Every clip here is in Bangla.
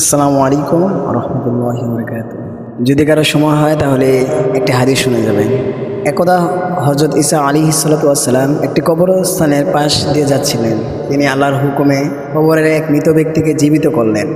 আসসালামু আলাইকুম রহমতুল্লাহি ওয়া বারাকাতুহু। যদি কারো সময় হয় তাহলে একটি হাদিস শুনে যাবেন। একদা হযরত ঈসা আলাইহিস সালাতু ওয়াস সালাম একটি কবরস্থানের পাশ দিয়ে যাচ্ছিলেন। তিনি আল্লাহর হুকুমে কবরের এক মৃত ব্যক্তিকে জীবিত করলেন।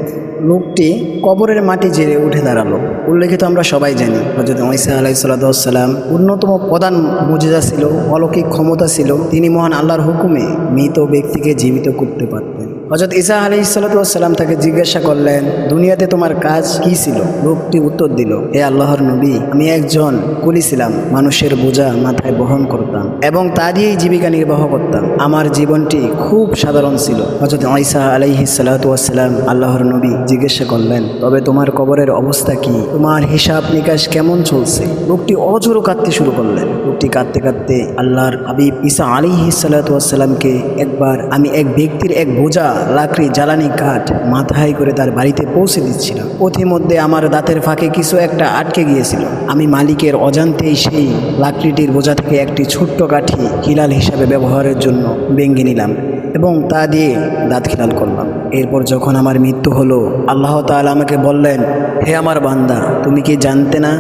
লোকটি কবরের মাটি ঝেড়ে উঠে দাঁড়ালো। উল্লেখিত আমরা সবাই জানি হযরত ঈসা আলাইহিস সালাতু ওয়াস সালাম অন্যতম প্রধান মুজিজা ছিল, অলৌকিক ক্ষমতা ছিল। তিনি মহান আল্লাহর হুকুমে মৃত ব্যক্তিকে জীবিত করতে পারতেন। হযরত ঈসা আলাইহিস সালাতু ওয়াস সালাম তাকে জিজ্ঞাসা করলেন, দুনিয়াতে তোমার কাজ কি ছিল? লোকটি উত্তর দিল, হে আল্লাহর নবী, আমি একজন কুলি ছিলাম। মানুষের বোঝা মাথায় বহন করতাম এবং তা দিয়েই জীবিকা নির্বাহ করতাম। আমার জীবনটি খুব সাধারণ ছিল। হযরত ঈসা আলাইহিস সালাতু ওয়াস সালাম আল্লাহর নবী জিজ্ঞাসা করলেন, তবে তোমার কবরের অবস্থা কি? তোমার হিসাব নিকাশ কেমন চলছে? লোকটি অঝোর কাঁদতে শুরু করলেন। লোকটি কাঁদতে কাঁদতে আল্লাহর হাবিব ঈসা আলাইহিস সালাতু ওয়াস সালামকে একবার আমি এক ব্যক্তির এক বোঝা লাকড়ি, জ্বালানি কাঠ মাথায় করে তার বাড়িতে পৌঁছে দিচ্ছিলাম। পথিমধ্যে আমার দাঁতের ফাঁকে কিছু একটা আটকে গিয়েছিল। আমি মালিকের অজান্তেই সেই লাকড়িটির বোঝা থেকে একটি ছোট্ট কাঠি হিলাল হিসাবে ব্যবহারের জন্য ভেঙে নিলাম এবং তা দিয়ে দাঁত খিলাল করলাম। এরপর যখন আমার মৃত্যু হলো, আল্লাহ তাআলা আমাকে বললেন, হে আমার বান্দা, তুমি কি জানতে না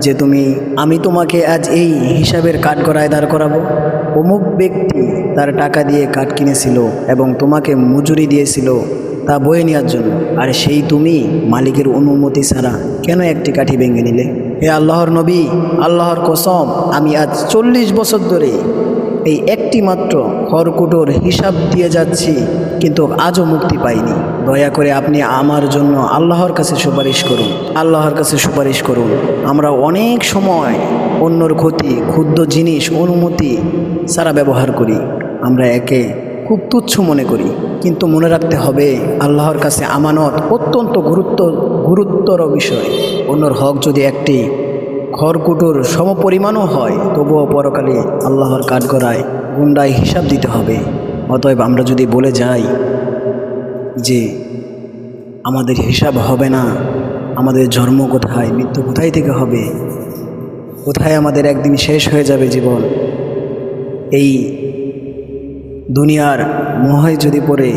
যে আমি তোমাকে আজ এই হিসাবের কাঠগড়ায় দাঁড় করাবো? অমুক ব্যক্তি তার টাকা দিয়ে কাঠ কিনেছিল এবং তোমাকে মজুরি দিয়েছিল তা বয়ে নেওয়ার জন্য, আর সেই তুমি মালিকের অনুমতি ছাড়া কেন একটি কাঠি ভেঙে নিলে? হে আল্লাহর নবী, আল্লাহর কসম, আমি আজ 40 বছর ধরে এই একটি মাত্র খড়কুটোর হিসাব দিয়ে যাচ্ছি, কিন্তু আজও মুক্তি পাইনি। দয়া করে আপনি আমার জন্য আল্লাহর কাছে সুপারিশ করুন, আল্লাহর কাছে সুপারিশ করুন। আমরা অনেক সময় অন্যর ক্ষতি, ক্ষুদ্র জিনিস অনুমতি ছাড়া ব্যবহার করি। আমরা একে খুব তুচ্ছ মনে করি, কিন্তু মনে রাখতে হবে আল্লাহর কাছে আমানত অত্যন্ত গুরুত্বর বিষয়। অন্যর হক যদি একটি খড়কুটোর সমপরিমাণও হয়, তবুও পরকালে আল্লাহর কাঠগড়ায় গুন্ডায় হিসাব দিতে হবে। অতএব আমরা যদি বলে যাই যে আমাদের হিসাব হবে না, আমাদের জন্ম কোথায়, মৃত্যু কোথায় থেকে হবে, কোথায় আমাদের একদিন শেষ হয়ে যাবে জীবন, এই দুনিয়ার মোহে যদি পড়ে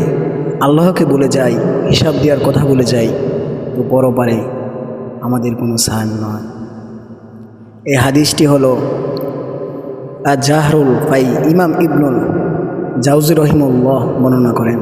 আল্লাহকে বলে যাই, হিসাব দেওয়ার কথা বলে যাই, তো পরপারে আমাদের কোনো সান নয়। এই হাদিসটি হলো আজ-জাহরুল ফাই ইমাম ইবনুল জাওজি রহিমাহুল্লাহ বর্ণনা করেন।